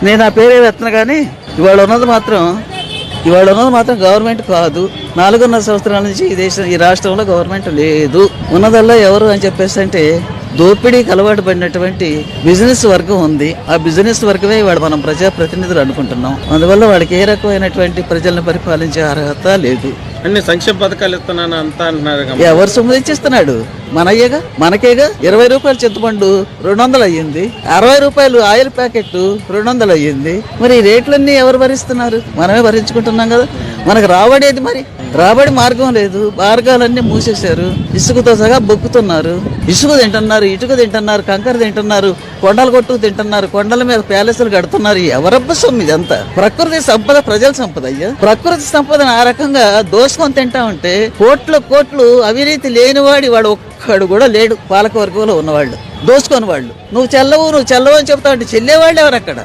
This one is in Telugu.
నేను ఆ పేరే ఎత్తను కానీ ఇవాళ ఉన్నది మాత్రం గవర్నమెంట్ కాదు. 4.5 సంవత్సరాల నుంచి ఈ రాష్ట్రంలో గవర్నమెంట్ లేదు. ఉన్నదల్లా ఎవరు అని చెప్పేసి అంటే దోపిడీకి అలవాటు పడినటువంటి బిజినెస్ వర్గం ఉంది. ఆ బిజినెస్ వర్గమే ఇవాళ మనం ప్రజాప్రతినిధులు అనుకుంటున్నాం. అందువల్ల వాడికి ఏ రకమైనటువంటి ప్రజలను పరిపాలించే అర్హత లేదు. అన్ని సంక్షేమ పథకాలు ఇస్తున్నాను అంతా అంటున్నారు. ఎవరు సొమ్ము తెచ్చిస్తున్నాడు? మనకేగా 20 రూపాయలు చింతపండు 200 అయ్యింది, 60 రూపాయలు ఆయిల్ ప్యాకెట్ 200 అయ్యింది. మరి ఈ రేట్లన్నీ ఎవరు భరిస్తున్నారు? మనమే భరించుకుంటున్నాం కదా. మనకు రాబడేది మరి రాబడి మార్గం లేదు. మార్గాలన్నీ మూసేశారు. ఇసుకతో సగా బొక్కుతున్నారు. ఇసుక తింటున్నారు, ఇటుక తింటున్నారు, కంకర తింటున్నారు, కొండలు కొట్టుకు తింటున్నారు, కొండల మీద ప్యాలెస్లు కడుతున్నారు. ఎవరబ్బ సొమ్ము ఇదంతా? ప్రకృతి సంపద, ప్రజల సంపద అయ్యా. ప్రకృతి సంపదను ఆ రకంగా దోసుకొని తింటా ఉంటే కోట్లు అవినీతి లేనివాడి వాడు ఒక్కడు కూడా లేడు. పాలక వర్గంలో ఉన్నవాళ్ళు దోసుకొని వాళ్ళు. నువ్వు చెల్లవు అని చెప్తా ఉంటే చెల్లేవాళ్ళు ఎవరు అక్కడ?